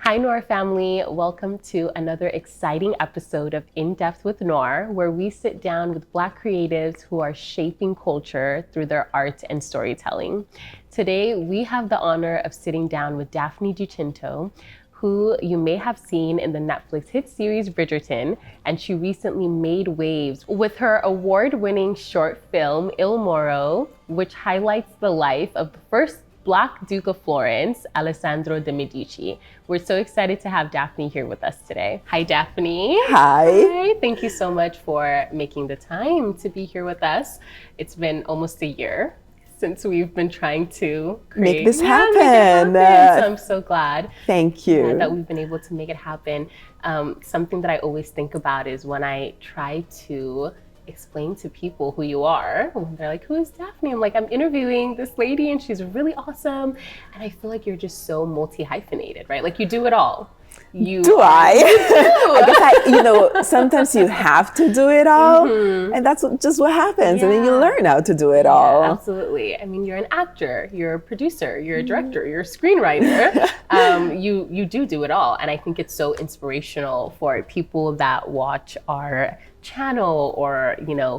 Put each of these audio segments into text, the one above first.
Hi, Noire family. Welcome to another exciting episode of In Depth with Noire, where we sit down with Black creatives who are shaping culture through their art and storytelling. Today, we have the honor of sitting down with Daphne Di Cinto, who you may have seen in the Netflix hit series Bridgerton, and she recently made waves with her award-winning short film, Il Moro, which highlights the life of the first Black Duke of Florence, Alessandro de Medici. We're so excited to have Daphne here with us today. Hi, Daphne. Hi. Thank you so much for making the time to be here with us. It's been almost a year since we've been trying to make this happen. So I'm so glad. Thank you. That we've been able to make it happen. Something that I always think about is when I try to explain to people who you are, when they're like, who is Daphne? I'm like, I'm interviewing this lady and she's really awesome. And I feel like you're just so multi-hyphenated, right? Like you do it all. I guess sometimes you have to do it all, and that's just what happens, and then you learn how to do it all. Absolutely. I mean, you're an actor, you're a producer, you're a director, you're a screenwriter. You do it all, and I think it's so inspirational for people that watch our channel or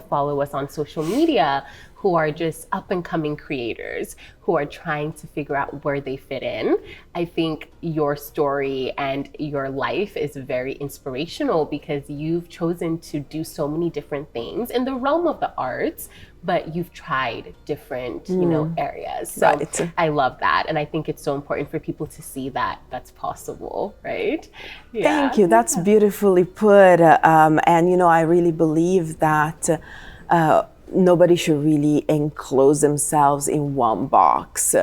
follow us on social media, who are just up and coming creators who are trying to figure out where they fit in. I think your story and your life is very inspirational because you've chosen to do so many different things in the realm of the arts, but you've tried different, areas. So right. I love that. And I think it's so important for people to see that that's possible, right? Yeah. Thank you. That's beautifully put. And, I really believe that nobody should really enclose themselves in one box,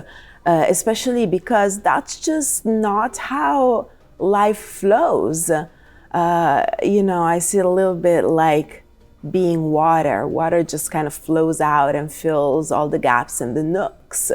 especially because that's just not how life flows. I see it a little bit like being water. Water just kind of flows out and fills all the gaps and the nooks.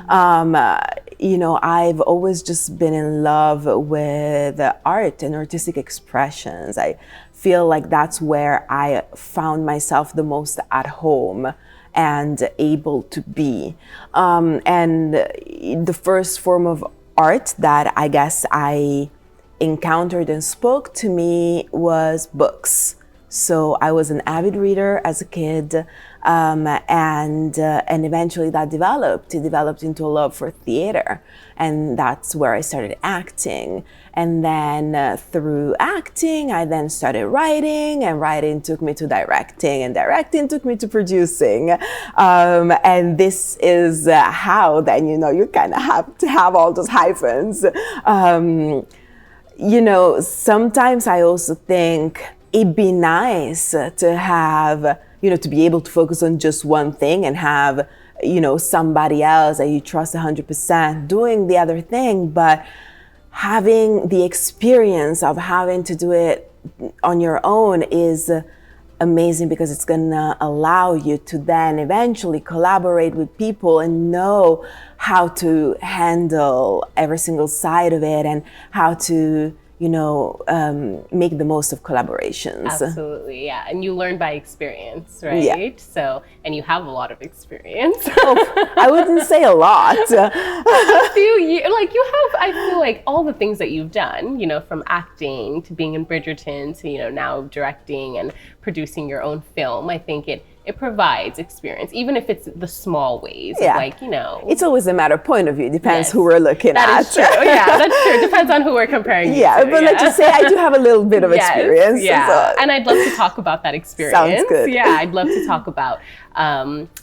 I've always just been in love with art and artistic expressions. I feel like that's where I found myself the most at home and able to be. And the first form of art that I guess I encountered and spoke to me was books. So I was an avid reader as a kid, and eventually that developed into a love for theater, and that's where I started acting. And then through acting, I then started writing, and writing took me to directing, and directing took me to producing. And this is how then, you kind of have to have all those hyphens. Sometimes I also think it'd be nice to have, to be able to focus on just one thing and have, somebody else that you trust 100% doing the other thing, but having the experience of having to do it on your own is amazing because it's gonna allow you to then eventually collaborate with people and know how to handle every single side of it and how to make the most of collaborations. Absolutely, yeah. And you learn by experience, right? Yeah. So, and you have a lot of experience. I wouldn't say a lot. A few years, I feel like all the things that you've done, from acting to being in Bridgerton to, now directing and producing your own film, I think it provides experience, even if it's the small ways. Yeah. It's always a matter of point of view. It depends who we're looking at. That is true. Yeah, that's true. It depends on who we're comparing you to. But let's just say I do have a little bit of experience. Yeah, so. And I'd love to talk about that experience. Sounds good. Yeah, I'd love to talk about,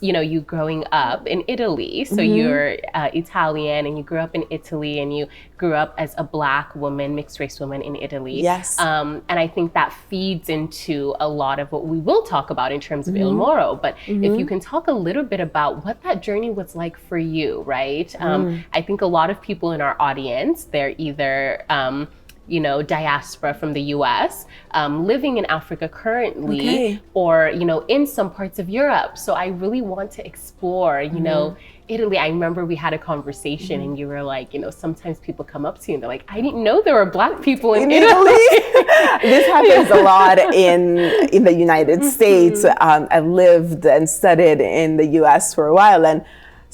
you growing up in Italy. So you're Italian and you grew up in Italy and you grew up as a Black woman, mixed race woman in Italy. Yes. And I think that feeds into a lot of what we will talk about in terms of Il Moro. But if you can talk a little bit about what that journey was like for you, right? I think a lot of people in our audience, they're either diaspora from the US, living in Africa currently, or, in some parts of Europe. So I really want to explore, Italy. I remember we had a conversation and you were like, sometimes people come up to you and they're like, I didn't know there were Black people in Italy. This happens a lot in the United States. I lived and studied in the US for a while, and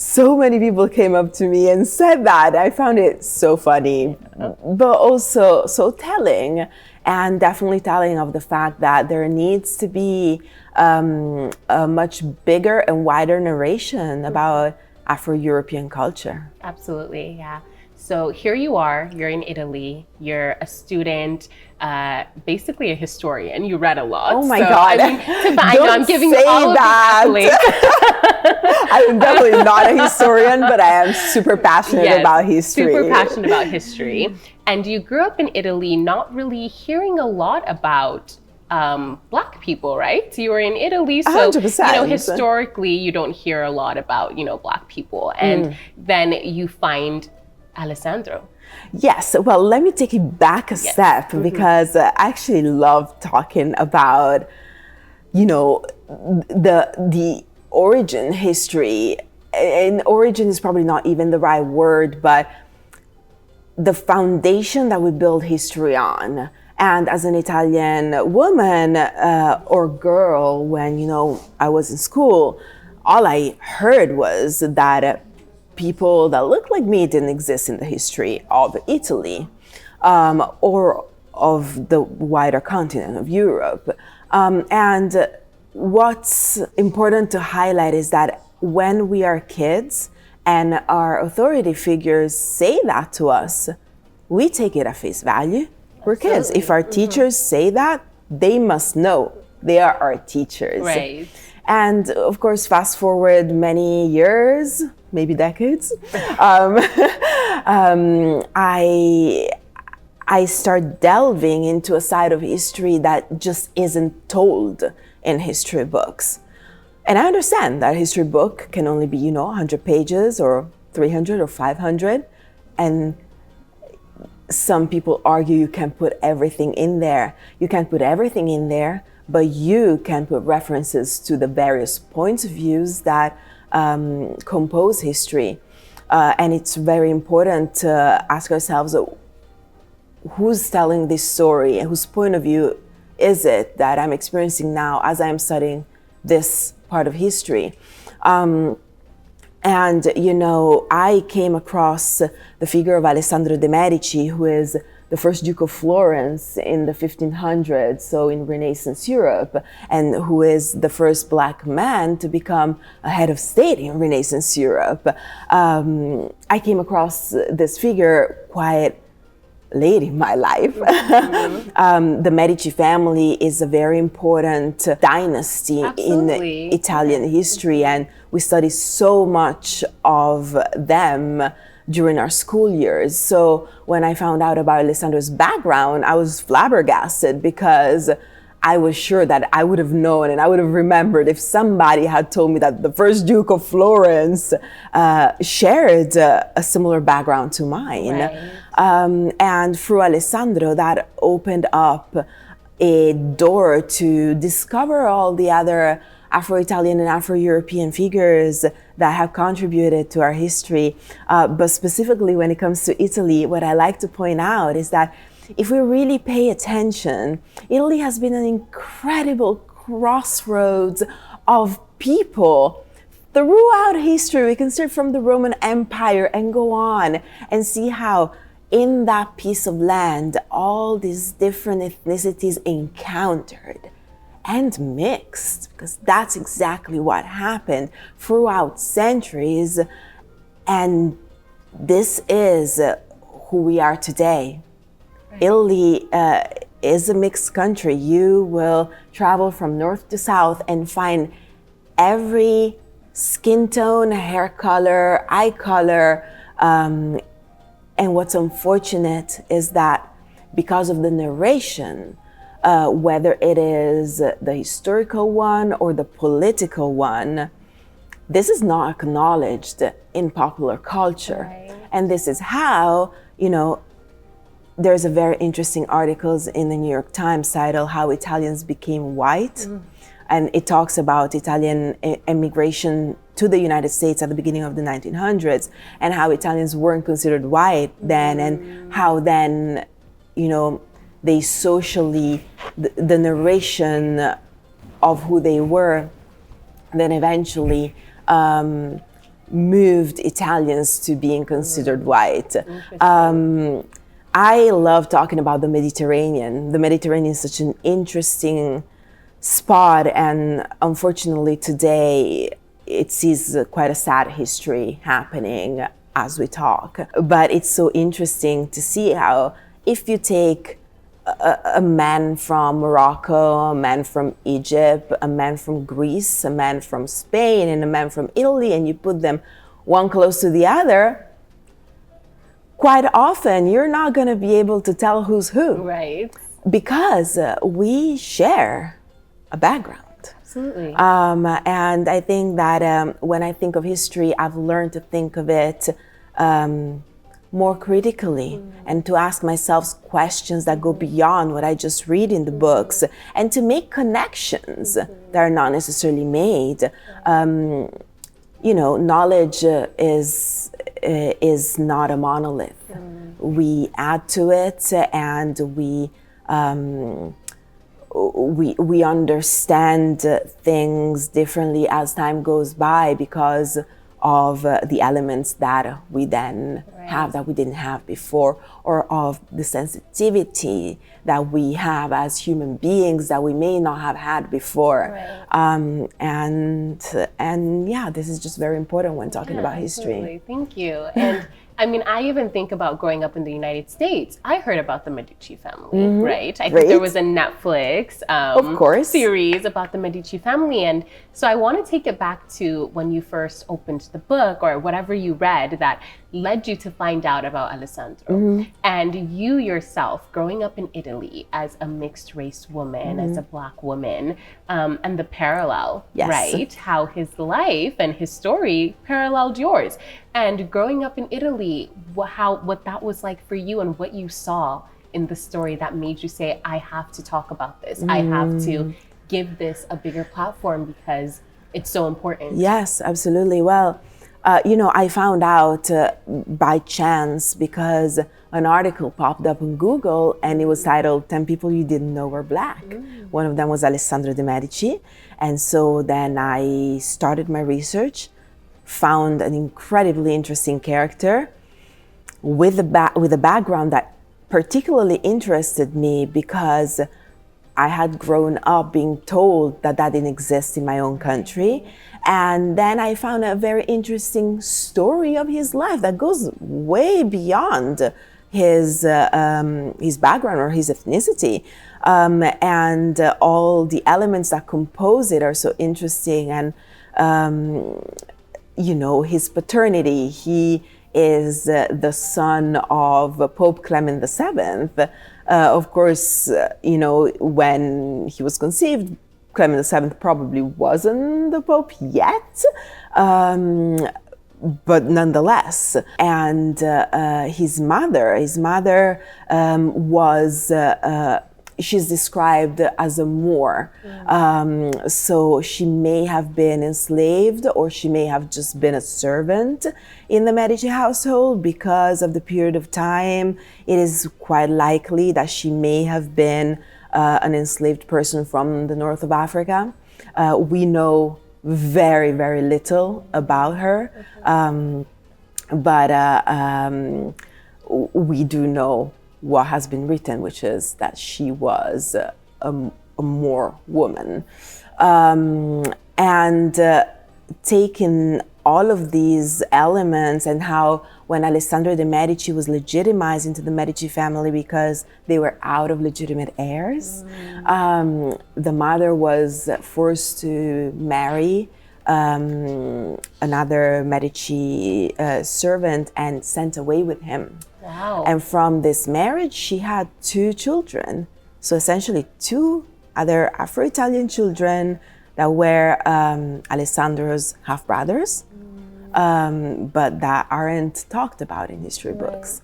so many people came up to me and said that. I found it so funny, but also so telling, and definitely telling of the fact that there needs to be a much bigger and wider narration about Afro-European culture. Absolutely, yeah. So here you are, you're in Italy, you're a student, basically a historian. You read a lot. Oh my God. I mean, I know I'm giving you all of these accolades. I'm definitely not a historian, but I am super passionate about history. Super passionate about history. And you grew up in Italy not really hearing a lot about Black people, right? So you were in Italy, so 100%. Historically you don't hear a lot about Black people, and then you find Alessandro. Yes, well, let me take it back a step, because I actually love talking about, the origin history. And origin is probably not even the right word, but the foundation that we build history on. And as an Italian woman or girl, when, I was in school, all I heard was that people that looked like me didn't exist in the history of Italy or of the wider continent of Europe. And what's important to highlight is that when we are kids and our authority figures say that to us, we take it at face value. We're kids. If our teachers say that, they must know. They are our teachers. Right. And of course, fast forward many years, maybe decades, I start delving into a side of history that just isn't told in history books. And I understand that a history book can only be, 100 pages or 300 or 500. And some people argue you can't put everything in there. You can't put everything in there, but you can put references to the various points of views that compose history. And it's very important to ask ourselves, who's telling this story and whose point of view is it that I'm experiencing now as I'm studying this part of history? And, I came across the figure of Alessandro de Medici, who is the first Duke of Florence in the 1500s, so in Renaissance Europe, and who is the first Black man to become a head of state in Renaissance Europe. I came across this figure quite late in my life. The Medici family is a very important dynasty in Italian history, and we study so much of them during our school years. So when I found out about Alessandro's background, I was flabbergasted, because I was sure that I would have known and I would have remembered if somebody had told me that the first Duke of Florence shared a similar background to mine. Right. And through Alessandro, that opened up a door to discover all the other Afro-Italian and Afro-European figures that have contributed to our history. But specifically when it comes to Italy, what I like to point out is that if we really pay attention, Italy has been an incredible crossroads of people throughout history. We can start from the Roman Empire and go on and see how in that piece of land, all these different ethnicities encountered and mixed, because that's exactly what happened throughout centuries. And this is who we are today. Italy is a mixed country. You will travel from north to south and find every skin tone, hair color, eye color. And what's unfortunate is that because of the narration, whether it is the historical one or the political one, this is not acknowledged in popular culture. Right. And this is how, there's a very interesting articles in the New York Times titled How Italians Became White. And it talks about Italian immigration to the United States at the beginning of the 1900s and how Italians weren't considered white then, and how then, they socially, the narration of who they were, then eventually moved Italians to being considered white. I love talking about the Mediterranean. The Mediterranean is such an interesting spot, and unfortunately today it sees quite a sad history happening as we talk. But it's so interesting to see how if you take a man from Morocco, a man from Egypt, a man from Greece, a man from Spain, and a man from Italy, and you put them one close to the other, quite often you're not going to be able to tell who's who. Right. Because we share a background. Absolutely. And I think that when I think of history, I've learned to think of it more critically and to ask myself questions that go beyond what I just read in the books, and to make connections that are not necessarily made. You know, knowledge is not a monolith. We add to it, and we understand things differently as time goes by because of the elements that we then have that we didn't have before, or of the sensitivity that we have as human beings that we may not have had before. Right. And yeah, this is just very important when talking about history. Absolutely. Thank you. And I mean, I even think about growing up in the United States. I heard about the Medici family, right? I think there was a Netflix of course, series about the Medici family. And so I want to take it back to when you first opened the book, or whatever you read that led you to find out about Alessandro. And you yourself, growing up in Italy as a mixed race woman, as a Black woman, and the parallel, right? How his life and his story paralleled yours. And growing up in Italy, what that was like for you, and what you saw in the story that made you say, I have to talk about this. I have to give this a bigger platform because it's so important. Yes, absolutely. Well, you know, I found out by chance because an article popped up on Google and it was titled 10 People You Didn't Know Were Black. One of them was Alessandro de Medici. And so then I started my research, found an incredibly interesting character with a background that particularly interested me because I had grown up being told that that didn't exist in my own country. And then I found a very interesting story of his life that goes way beyond his background or his ethnicity. And all the elements that compose it are so interesting. And, you know, his paternity, he is the son of Pope Clement VII. Of course, you know, when he was conceived, Clement VII probably wasn't the Pope yet, but nonetheless. And his mother was, she's described as a Moor. So she may have been enslaved, or she may have just been a servant in the Medici household. Because of the period of time, it is quite likely that she may have been an enslaved person from the north of Africa. We know very, very little about her, but we do know what has been written, which is that she was a Moor woman. And taking all of these elements, and how when Alessandro de Medici was legitimized into the Medici family because they were out of legitimate heirs, the mother was forced to marry another Medici servant and sent away with him. Wow. And from this marriage, she had 2 children. So essentially 2 other Afro-Italian children that were Alessandro's half-brothers, but that aren't talked about in history books.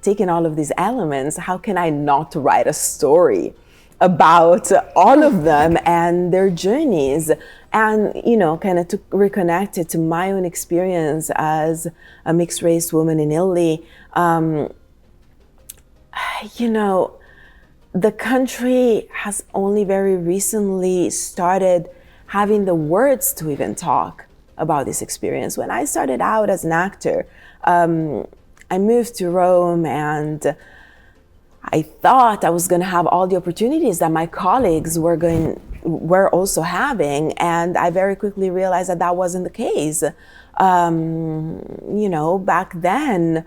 Taking all of these elements, how can I not write a story about all of them and their journeys? And, you know, kind of to reconnect it to my own experience as a mixed race woman in Italy. You know, the country has only very recently started having the words to even talk about this experience. When I started out as an actor, I moved to Rome, and I thought I was going to have all the opportunities that my colleagues were also having, and I very quickly realized that that wasn't the case. You know, back then,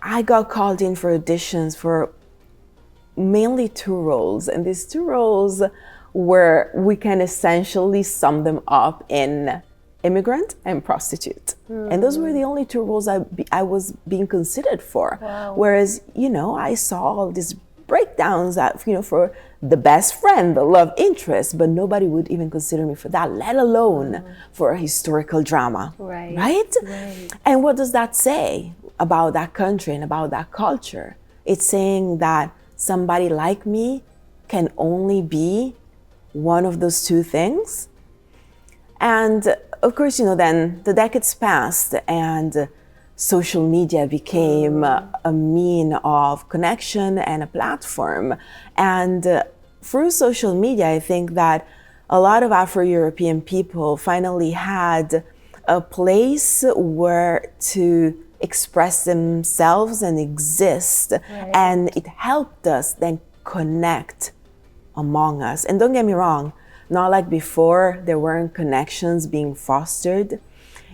I got called in for auditions for mainly 2 roles, and these 2 roles were, we can essentially sum them up in immigrant and prostitute. And those were the only 2 roles I was being considered for. Wow. Whereas, you know, I saw all these breakdowns that, you know, for the best friend, the love interest, but nobody would even consider me for that, let alone for a historical drama. Right. Right? And what does that say about that country and about that culture? It's saying that somebody like me can only be one of those 2 things. And of course, you know, then the decades passed and social media became a mean of connection and a platform. And through social media, I think that a lot of Afro-European people finally had a place where to express themselves and exist. Right. And it helped us then connect among us. And don't get me wrong, not like before, there weren't connections being fostered.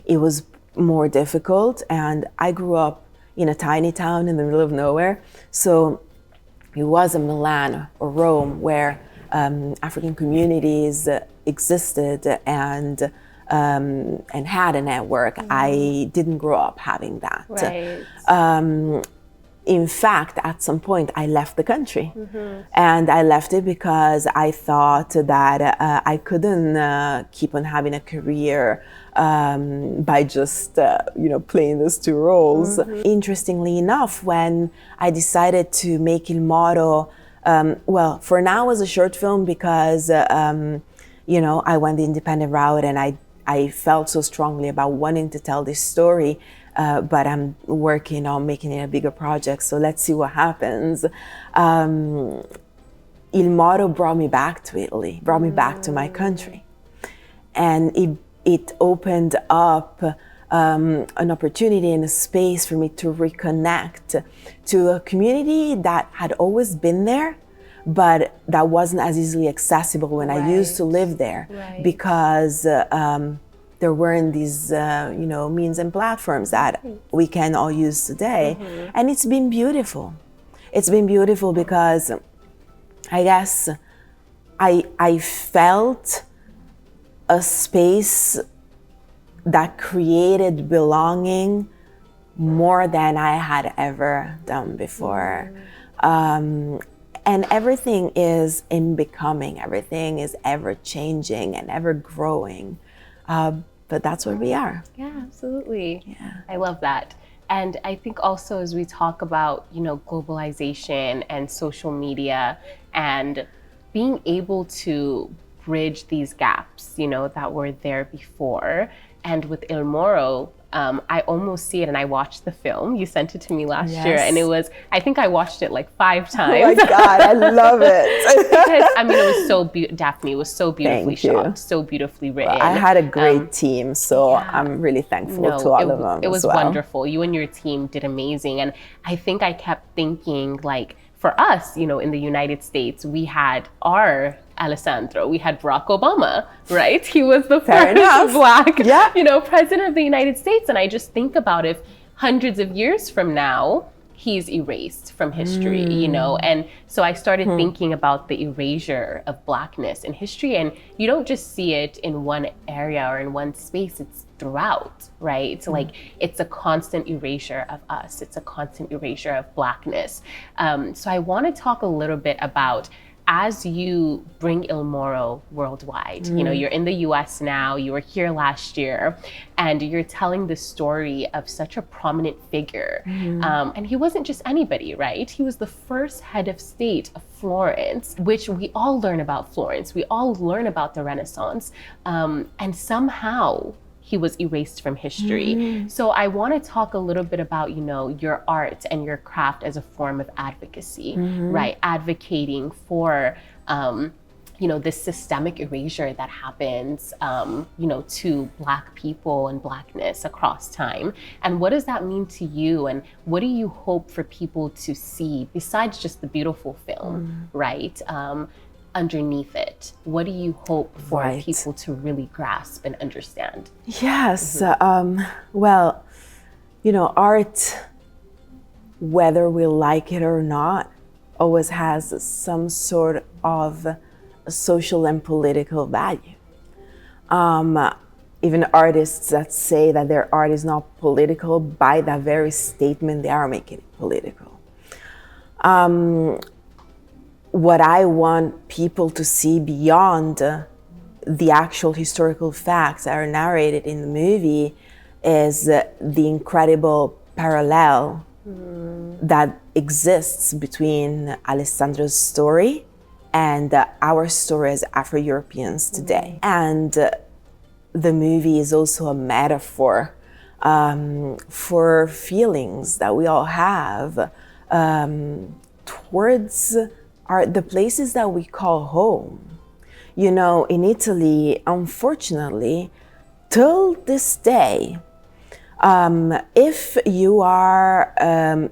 It was more difficult. And I grew up in a tiny town in the middle of nowhere. So it wasn't Milan or Rome where African communities existed and had a network. I didn't grow up having that. Right. In fact, at some point, I left the country. And I left it because I thought that I couldn't keep on having a career by just, you know, playing those 2 roles. Interestingly enough, when I decided to make Il Moro, well, for now as a short film because, you know, I went the independent route and I felt so strongly about wanting to tell this story. But I'm working on making it a bigger project, so let's see what happens. Il Moro brought me back to Italy, brought me back to my country. And it opened up an opportunity and a space for me to reconnect to a community that had always been there, but that wasn't as easily accessible when I used to live there because there weren't these, you know, means and platforms that we can all use today. And it's been beautiful. It's been beautiful because I guess I felt a space that created belonging more than I had ever done before. And everything is in becoming, everything is ever changing and ever growing. But that's where we are. Yeah, absolutely. Yeah. I love that. And I think also as we talk about, you know, globalization and social media and being able to bridge these gaps, you know, that were there before. And with Il Moro, I almost see it, and I watched the film. You sent it to me last year, and it was, I think I watched it like 5 times. Oh my God, I love it. Because, I mean, it was so Daphne, it was so beautifully shot, so beautifully written. Well, I had a great team, so I'm really thankful to all of them. It was as well. wonderful. You and your team did amazing. And I think I kept thinking, like, for us, you know, in the United States, we had our Alessandro, we had Barack Obama, right? He was the first Black, you know, president of the United States. And I just think about if hundreds of years from now, he's erased from history, you know? And so I started thinking about the erasure of Blackness in history. And you don't just see it in one area or in one space, it's throughout, right? It's like, it's a constant erasure of us. It's a constant erasure of Blackness. So I want to talk a little bit about, as you bring Il Moro worldwide, you know, you're in the US now, you were here last year, and you're telling the story of such a prominent figure. And he wasn't just anybody, right? He was the first head of state of Florence, which we all learn about Florence. We all learn about the Renaissance. And somehow, he was erased from history. So I want to talk a little bit about, you know, your art and your craft as a form of advocacy, right? Advocating for this systemic erasure that happens, to Black people and Blackness across time. And what does that mean to you? And what do you hope for people to see besides just the beautiful film, right? Underneath it, what do you hope for people to really grasp and understand? Yes, well, art, whether we like it or not, always has some sort of social and political value. Even artists that say that their art is not political, by that very statement, they are making it political. What I want people to see beyond the actual historical facts that are narrated in the movie is the incredible parallel that exists between Alessandro's story and our story as Afro-Europeans today. And the movie is also a metaphor for feelings that we all have towards the places that we call home. In Italy, unfortunately, till this day, if you are a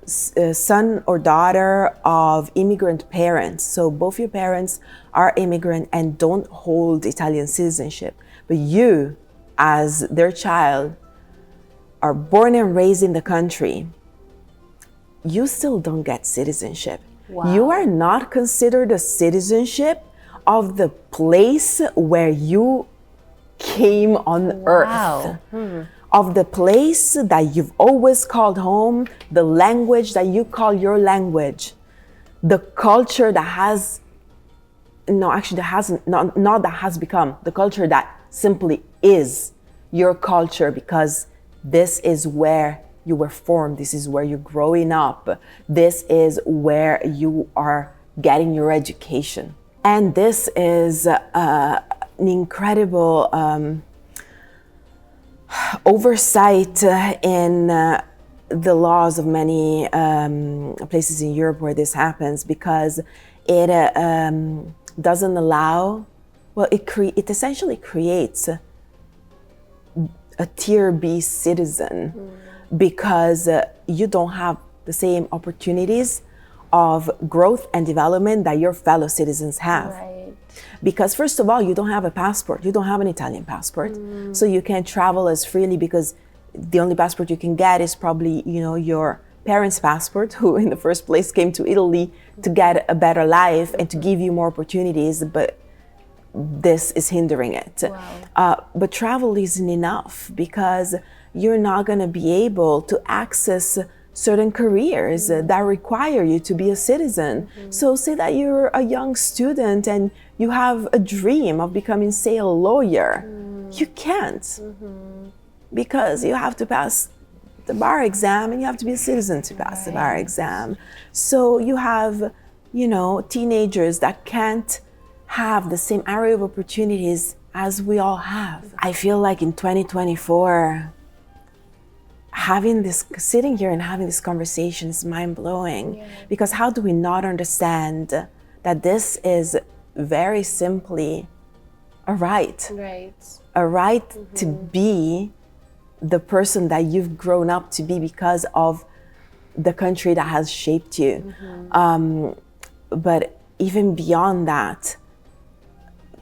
son or daughter of immigrant parents, so both your parents are immigrant and don't hold Italian citizenship, but you, as their child, are born and raised in the country, you still don't get citizenship. Wow. You are not considered a citizenship of the place where you came on earth. Of the place that you've always called home, the language that you call your language, the culture that has, not that has become, the culture that simply is your culture, because this is where you were formed, this is where you're growing up, this is where you are getting your education. And this is an incredible oversight in the laws of many places in Europe where this happens, because it doesn't allow, it essentially creates a tier B citizen, because you don't have the same opportunities of growth and development that your fellow citizens have. Right. Because first of all, you don't have a passport. You don't have an Italian passport. So you can't travel as freely, because the only passport you can get is probably, your parents' passport, who in the first place came to Italy to get a better life and to give you more opportunities, but this is hindering it. Wow. But travel isn't enough, because you're not going to be able to access certain careers that require you to be a citizen. So say that you're a young student and you have a dream of becoming, say, a lawyer. You can't, because you have to pass the bar exam and you have to be a citizen to pass the bar exam. So you have, teenagers that can't have the same array of opportunities as we all have. I feel like in 2024, sitting here and having this conversation is mind-blowing, because how do we not understand that this is very simply a right? A right to be the person that you've grown up to be because of the country that has shaped you. But even beyond that,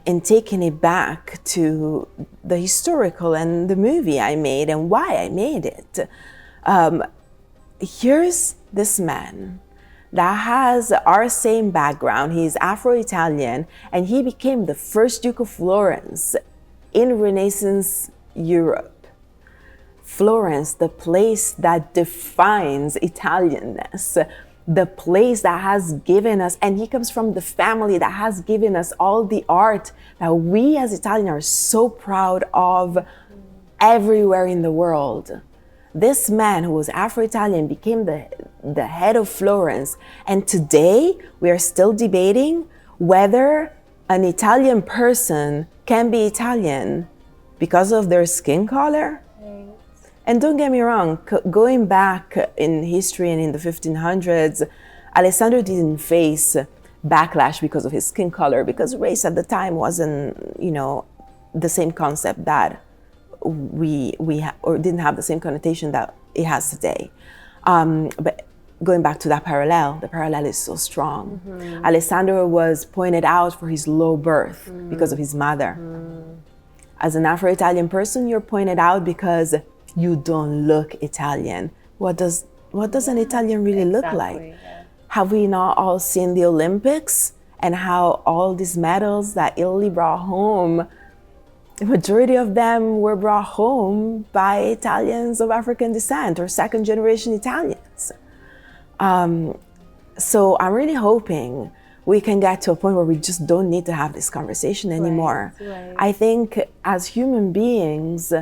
in taking it back to the historical and the movie I made and why I made it, here's this man that has our same background. He's Afro-Italian, and he became the first Duke of Florence in Renaissance Europe. Florence, the place that defines Italianness, the place that has given us, and he comes from the family that has given us all the art that we as Italians are so proud of everywhere in the world. This man who was Afro-Italian became the head of Florence, and today we are still debating whether an Italian person can be Italian because of their skin color. And don't get me wrong, going back in history and in the 1500s, Alessandro didn't face backlash because of his skin color, because race at the time wasn't, the same concept that or didn't have the same connotation that it has today. But going back to that parallel, the parallel is so strong. Alessandro was pointed out for his low birth because of his mother. As an Afro-Italian person, you're pointed out because you don't look Italian. What does an Italian really look like? Yeah. Have we not all seen the Olympics and how all these medals that Italy brought home, the majority of them were brought home by Italians of African descent or second generation Italians. So I'm really hoping we can get to a point where we just don't need to have this conversation anymore. Right. I think as human beings,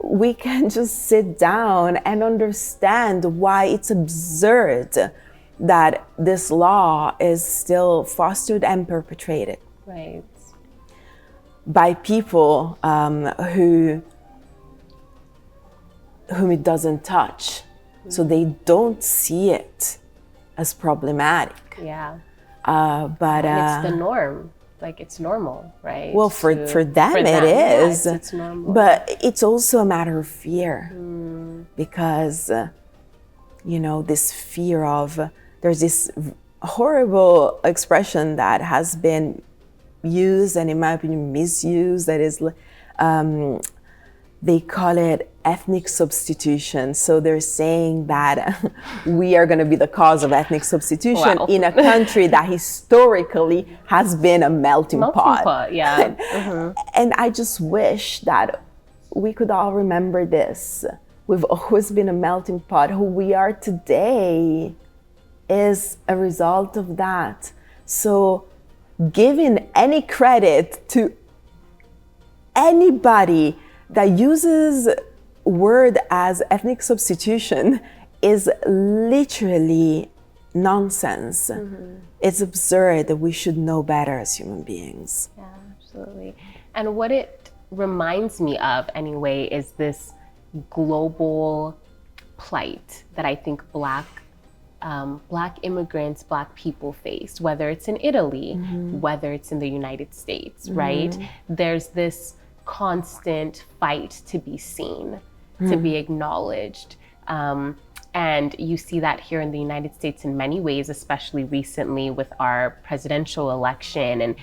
we can just sit down and understand why it's absurd that this law is still fostered and perpetrated. Right. By people whom it doesn't touch. So they don't see it as problematic. Yeah. But and it's the norm. Like, it's normal, right? Well, for them it is. Yes, it's normal. But it's also a matter of fear. Because, this fear of, there's this horrible expression that has been used and, in my opinion, misused, that is, they call it ethnic substitution. So they're saying that we are going to be the cause of ethnic substitution in a country that historically has been a melting pot. Yeah. And I just wish that we could all remember this. We've always been a melting pot. Who we are today is a result of that. So giving any credit to anybody that uses word as ethnic substitution is literally nonsense. It's absurd. That we should know better as human beings. Yeah, absolutely. And what it reminds me of anyway is this global plight that I think Black immigrants, Black people face, whether it's in Italy, whether it's in the United States, right? There's this constant fight to be seen, to be acknowledged. And you see that here in the United States in many ways, especially recently with our presidential election. And,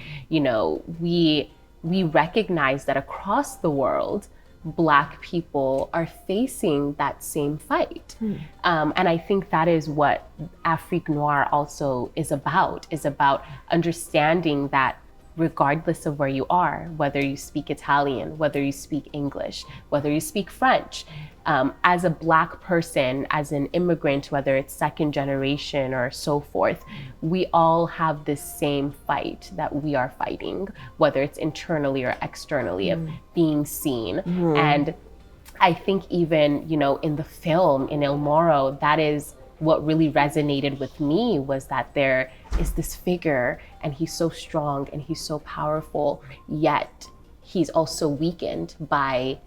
we recognize that across the world, Black people are facing that same fight. And I think that is what Afrique Noire also is about understanding that regardless of where you are, whether you speak Italian, whether you speak English, whether you speak French, as a Black person, as an immigrant, whether it's second generation or so forth, we all have this same fight that we are fighting, whether it's internally or externally, of being seen. And I think even, in the film, in Il Moro, that is what really resonated with me, was that there is this figure and he's so strong and he's so powerful, yet he's also weakened by,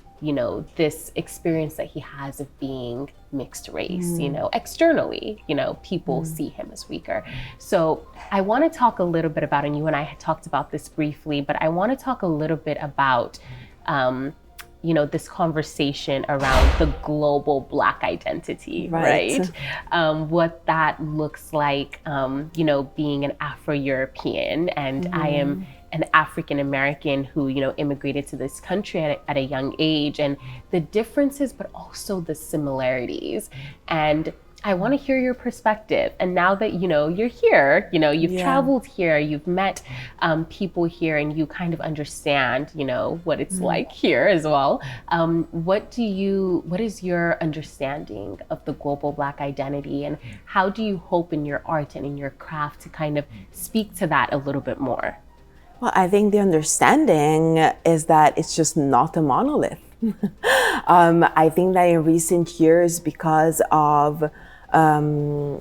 this experience that he has of being mixed race, externally, people see him as weaker. So I want to talk a little bit about, and you and I had talked about this briefly, but I want to talk a little bit about, this conversation around the global Black identity, right? What that looks like, being an Afro-European, and I am an African American who, immigrated to this country at a young age, and the differences, but also the similarities. And I want to hear your perspective. And now that, you're here, you've traveled here, you've met people here, and you kind of understand, what it's like here as well. What is your understanding of the global Black identity, and how do you hope in your art and in your craft to kind of speak to that a little bit more? Well, I think the understanding is that it's just not a monolith. I think that in recent years, because of the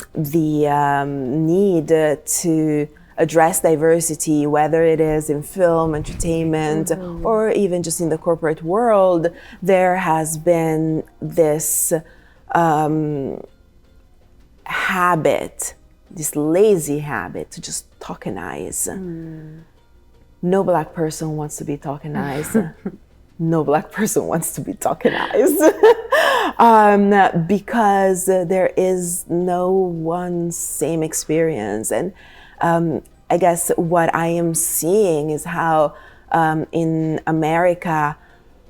need to address diversity, whether it is in film, entertainment, or even just in the corporate world, there has been this habit this lazy habit to just tokenize. No Black person wants to be tokenized. No Black person wants to be tokenized. Because there is no one same experience. And I guess what I am seeing is how in America,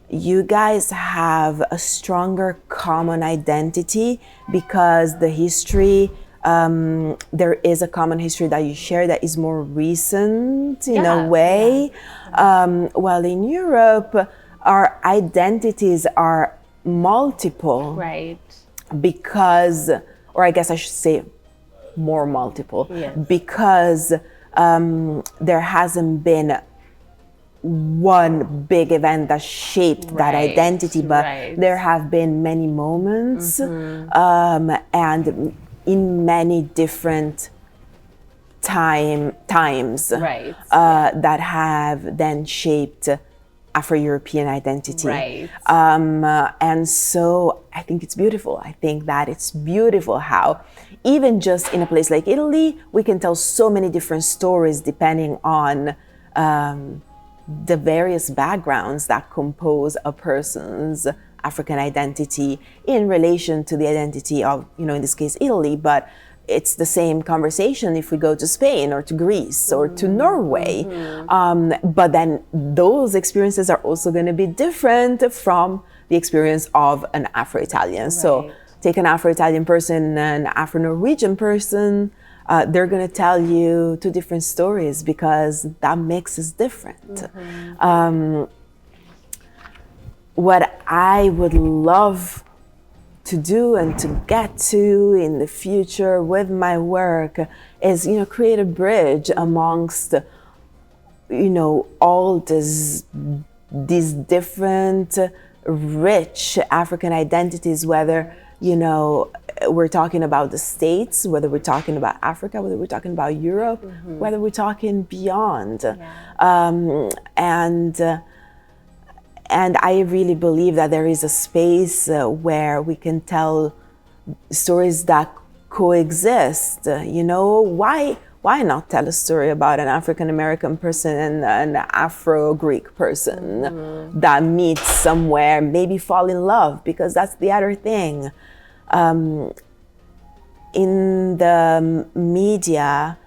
you guys have a stronger common identity because the history, there is a common history that you share that is more recent in a way. While in Europe, our identities are multiple. Right. Because, or I guess I should say more multiple, because there hasn't been one big event that shaped that identity, but there have been many moments and in many different times that have then shaped Afro-European identity. And so I think it's beautiful. I think that it's beautiful how even just in a place like Italy, we can tell so many different stories depending on the various backgrounds that compose a person's African identity in relation to the identity of, in this case, Italy, but it's the same conversation if we go to Spain or to Greece or to Norway. But then those experiences are also going to be different from the experience of an Afro-Italian. So take an Afro-Italian person, an Afro-Norwegian person, they're going to tell you two different stories because that mix is different. What I would love to do and to get to in the future with my work is, create a bridge amongst, all these different rich African identities, whether, we're talking about the States, whether we're talking about Africa, whether we're talking about Europe, whether we're talking beyond. And I really believe that there is a space where we can tell stories that coexist. Why not tell a story about an African American person and an Afro-Greek person that meets somewhere, maybe fall in love, because that's the other thing. In the media,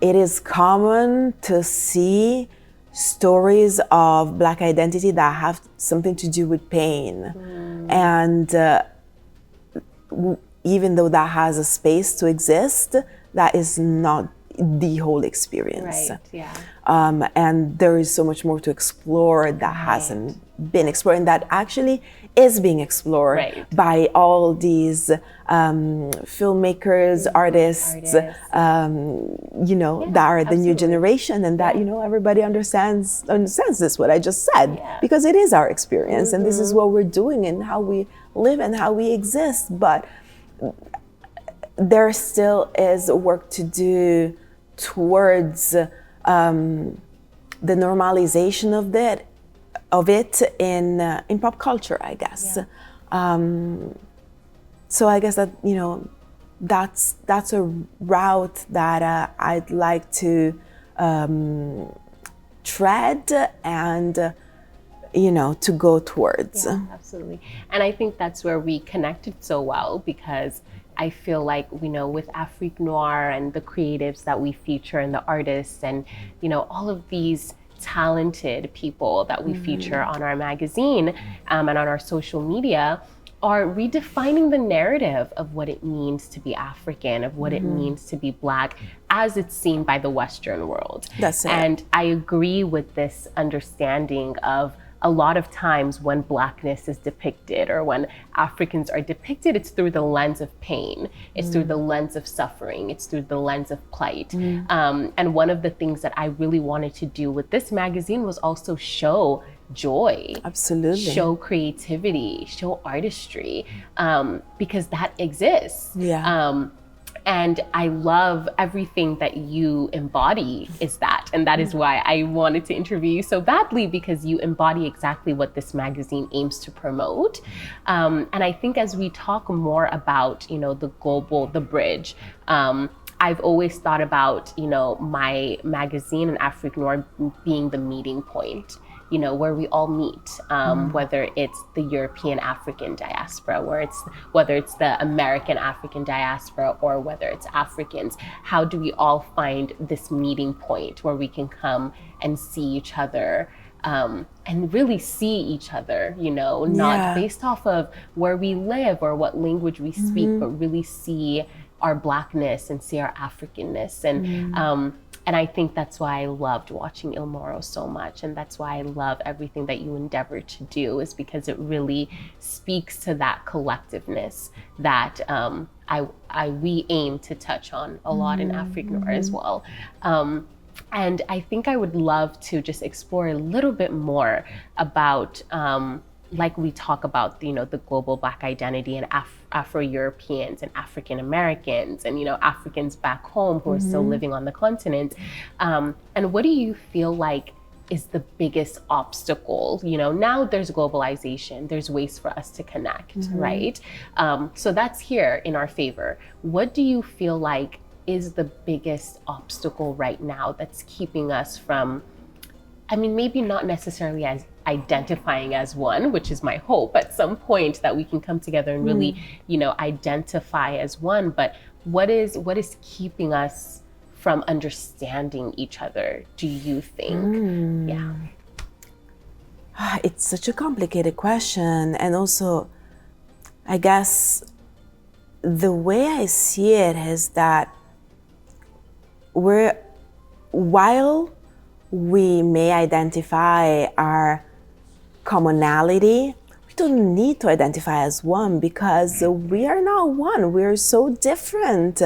it is common to see stories of Black identity that have something to do with pain. And even though that has a space to exist, that is not the whole experience. And there is so much more to explore that hasn't been explored, and that actually is being explored by all these filmmakers, artists, that are the new generation, and that, everybody understands this, what I just said, because it is our experience, and this is what we're doing and how we live and how we exist. But there still is work to do towards the normalization of it in pop culture, I guess. So I guess that that's a route that I'd like to tread and to go towards. Absolutely. And I think that's where we connected so well, because I feel like, with Afrique Noire and the creatives that we feature and the artists and, all of these talented people that we feature on our magazine and on our social media are redefining the narrative of what it means to be African, of what it means to be Black as it's seen by the Western world. That's it. And I agree with this understanding of a lot of times when Blackness is depicted or when Africans are depicted, it's through the lens of pain. It's through the lens of suffering. It's through the lens of plight. And one of the things that I really wanted to do with this magazine was also show joy. Absolutely. Show creativity, show artistry, because that exists. And I love everything that you embody is that. And that is why I wanted to interview you so badly, because you embody exactly what this magazine aims to promote. And I think as we talk more about, the bridge, I've always thought about, my magazine and Afrique Noire being the meeting point, where we all meet, whether it's the European African diaspora, whether it's the American African diaspora, or whether it's Africans. How do we all find this meeting point where we can come and see each other, and really see each other, not based off of where we live or what language we speak, but really see our Blackness and see our Africanness. And I think that's why I loved watching Il Moro so much. And that's why I love everything that you endeavor to do, is because it really speaks to that collectiveness that we aim to touch on a lot in Afrique Noire as well. And I think I would love to just explore a little bit more about, like we talk about, the global Black identity and Afro-Europeans and African Americans and, Africans back home who are still living on the continent. And what do you feel like is the biggest obstacle? Now there's globalization, there's ways for us to connect, right? So that's here in our favor. What do you feel like is the biggest obstacle right now that's keeping us from, maybe not necessarily as identifying as one, which is my hope at some point that we can come together and really, identify as one, but what is keeping us from understanding each other, do you think? Yeah. It's such a complicated question. And also, I guess the way I see it is that while we may identify our commonality, we don't need to identify as one, because we are not one. We're so different.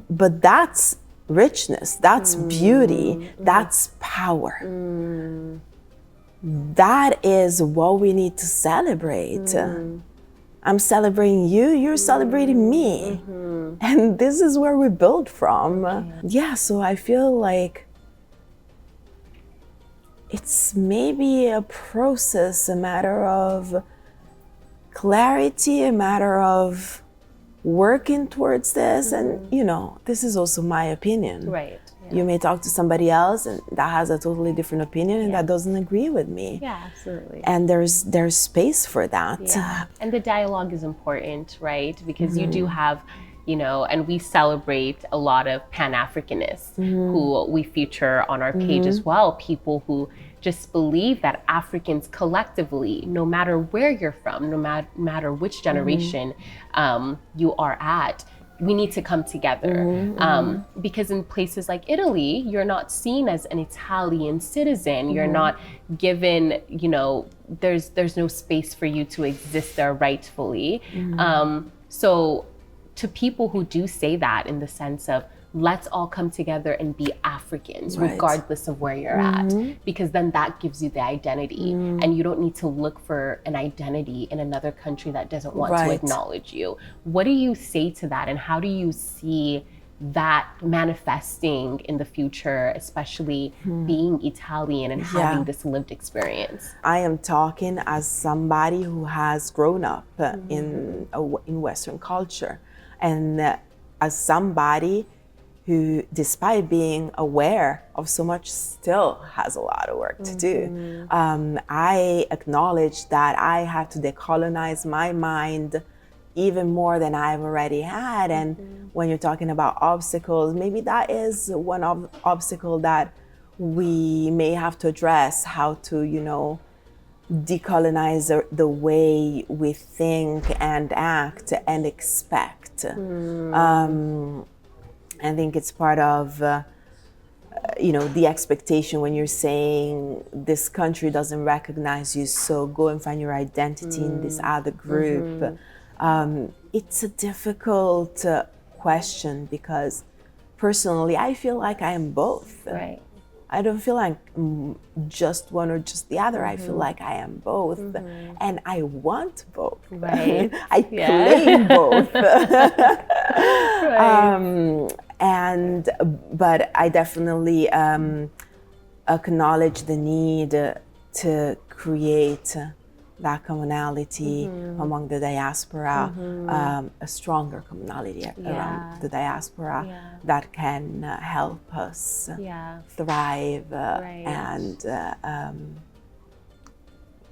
But that's richness, that's beauty, that's power. That is what we need to celebrate. I'm celebrating you, you're celebrating me. And this is where we build from. Yeah, so I feel like it's maybe a process, a matter of clarity, a matter of working towards this. And, this is also my opinion. Right. Yeah. You may talk to somebody else and that has a totally different opinion and that doesn't agree with me. Yeah, absolutely. And there's space for that. Yeah. And the dialogue is important, right? Because you do have, and we celebrate a lot of Pan-Africanists who we feature on our page as well, people who just believe that Africans collectively, no matter where you're from, no matter which generation you are at, we need to come together. Because in places like Italy, you're not seen as an Italian citizen. You're not given, there's no space for you to exist there rightfully. So to people who do say that in the sense of, let's all come together and be Africans, regardless of where you're at, because then that gives you the identity, and you don't need to look for an identity in another country that doesn't want to acknowledge you. What do you say to that, and how do you see that manifesting in the future, especially being Italian and having this lived experience? I am talking as somebody who has grown up in Western culture, and as somebody who, despite being aware of so much, still has a lot of work to do. I acknowledge that I have to decolonize my mind even more than I've already had. And when you're talking about obstacles, maybe that is one obstacle that we may have to address, how to, decolonize the way we think and act and expect. I think it's part of, the expectation when you're saying this country doesn't recognize you, so go and find your identity in this other group. It's a difficult question, because personally, I feel like I am both. Right. I don't feel like just one or just the other. I feel like I am both, and I want both. Right. I claim both. But I definitely acknowledge the need to create that commonality among the diaspora, a stronger commonality around the diaspora that can help us thrive and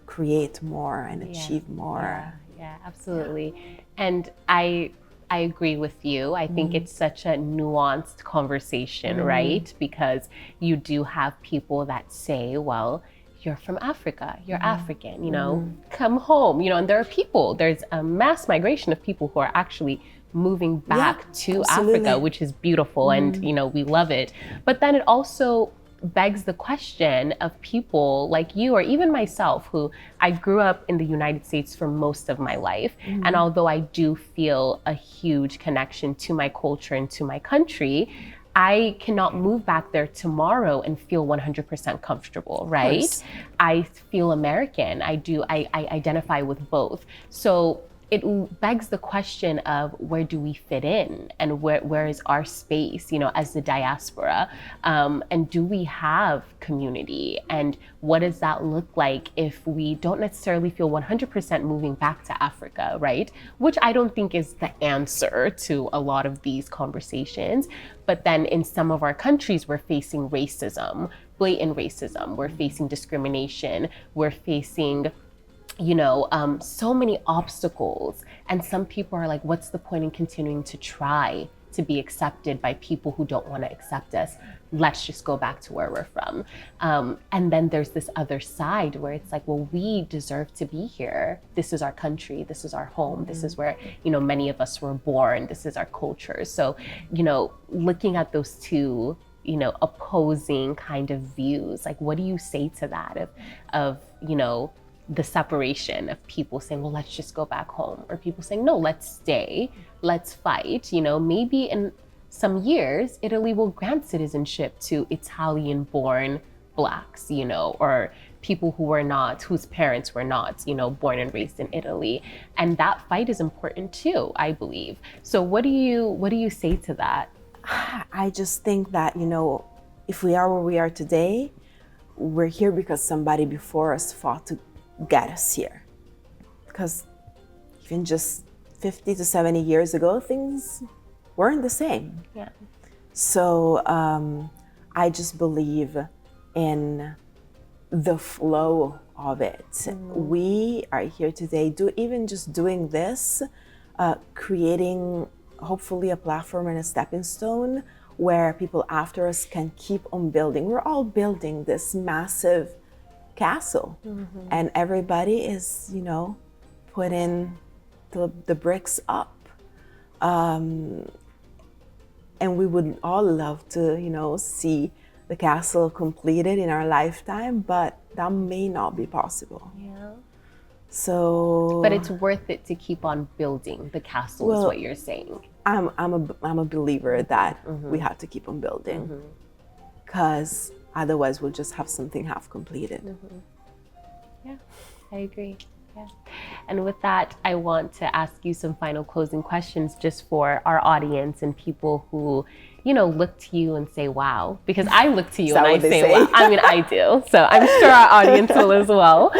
create more and achieve more. Yeah, absolutely. And I agree with you. I think it's such a nuanced conversation, right? Because you do have people that say, well, you're from Africa, you're African, you know, come home, you know, and there's a mass migration of people who are actually moving back to Africa, which is beautiful and, you know, we love it. But then it also begs the question of people like you or even myself, who I grew up in the United States for most of my life. And although I do feel a huge connection to my culture and to my country, I cannot move back there tomorrow and feel 100% comfortable, right? I feel American. I identify with both. So it begs the question of where do we fit in and where is our space, you know, as the diaspora, and do we have community, and what does that look like if we don't necessarily feel 100% moving back to Africa, right? Which I don't think is the answer to a lot of these conversations. But then in some of our countries, we're facing racism, blatant racism, we're facing discrimination, we're facing, you know, so many obstacles. And some people are like, what's the point in continuing to try to be accepted by people who don't want to accept us? Let's just go back to where we're from. And then there's this other side where it's like, well, we deserve to be here. This is our country. This is our home. This is where, you know, many of us were born. This is our culture. So, you know, looking at those two, you know, opposing kind of views, like, what do you say to that of, you know, the separation of people saying, well, let's just go back home, or people saying, no, let's stay, let's fight. You know, maybe in some years, Italy will grant citizenship to Italian-born Blacks, you know, or people who were not, whose parents were not, you know, born and raised in Italy. And that fight is important too, I believe. So what do you say to that? I just think that, you know, if we are where we are today, we're here because somebody before us fought to get us here. Because even just 50 to 70 years ago, things weren't the same. Yeah. So I just believe in the flow of it. We are here today, even just doing this, creating hopefully a platform and a stepping stone where people after us can keep on building. We're all building this massive castle, and everybody is, you know, putting the bricks up. And we would all love to, you know, see the castle completed in our lifetime, but that may not be possible. Yeah. So, but it's worth it to keep on building the castle, is what you're saying. I'm a believer that we have to keep on building, because otherwise we'll just have something half completed. Yeah, I agree. Yeah. And with that, I want to ask you some final closing questions just for our audience and people who, you know, look to you and say, wow, because I look to you and I say, wow. I mean, I do. So I'm sure our audience will as well.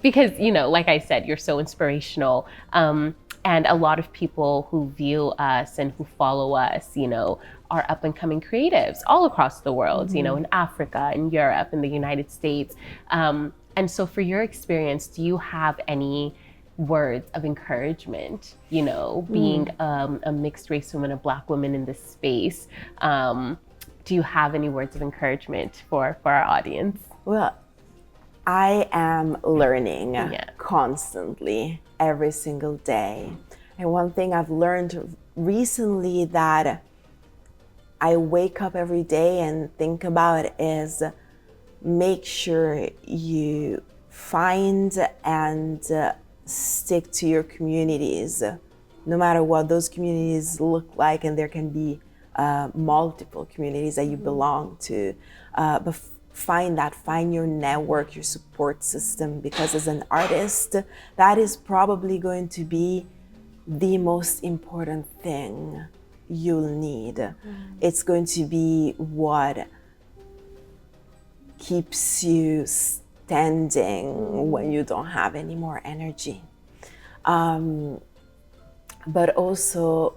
Because, you know, like I said, you're so inspirational. And a lot of people who view us and who follow us, you know, are up and coming creatives all across the world, you know, in Africa, in Europe, in the United States. And so for your experience, do you have any words of encouragement, you know, being a mixed race woman, a Black woman in this space? Do you have any words of encouragement for our audience? Well, I am learning constantly, every single day. And one thing I've learned recently that I wake up every day and think about is make sure you find and stick to your communities, no matter what those communities look like. And there can be multiple communities that you belong to, but find your network, your support system, because as an artist, that is probably going to be the most important thing you'll need. It's going to be what keeps you pretending when you don't have any more energy. But also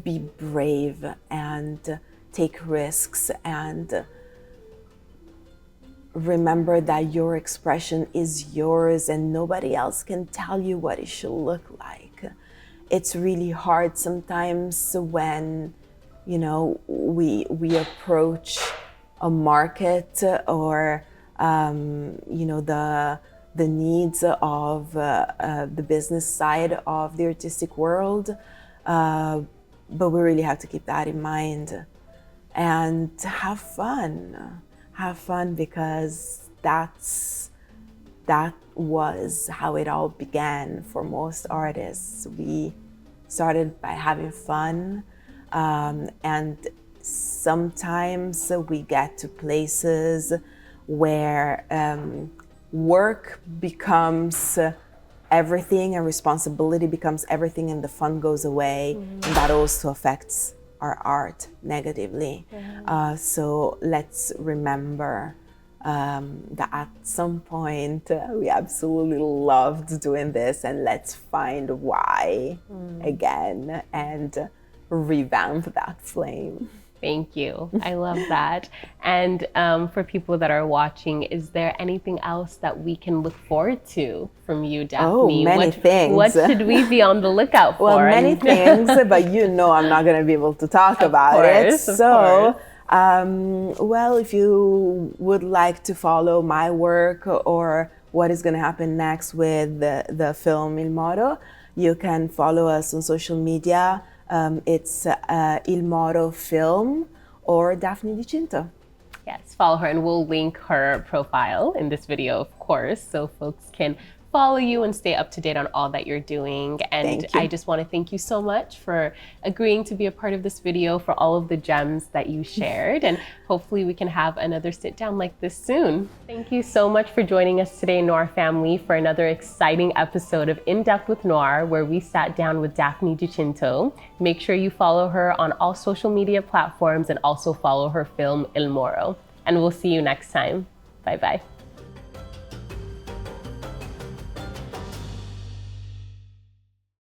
be brave and take risks, and remember that your expression is yours and nobody else can tell you what it should look like. It's really hard sometimes when, you know, we approach a market or you know, the needs of the business side of the artistic world, but we really have to keep that in mind and have fun. Have fun, because that was how it all began for most artists. We started by having fun, and sometimes we get to places where work becomes everything and responsibility becomes everything, and the fun goes away, and that also affects our art negatively. So let's remember that at some point we absolutely loved doing this, and let's find why again and revamp that flame. Thank you. I love that. And for people that are watching, is there anything else that we can look forward to from you, Daphne? Oh, many things. What should we be on the lookout for? Well, many things, but you know I'm not going to be able to talk about it. So, well, if you would like to follow my work or what is going to happen next with the film Il Moro, you can follow us on social media. It's Il Moro Film or Daphne Di Cinto. Yes, follow her, and we'll link her profile in this video, of course, so folks can follow you and stay up to date on all that you're doing. And I just want to thank you so much for agreeing to be a part of this video, for all of the gems that you shared, and hopefully we can have another sit down like this soon. Thank you so much for joining us today, Noire family, for another exciting episode of In Depth with Noire, where we sat down with Daphne Di Cinto. Make sure you follow her on all social media platforms and also follow her film Il Moro. And we'll see you next time. Bye-bye.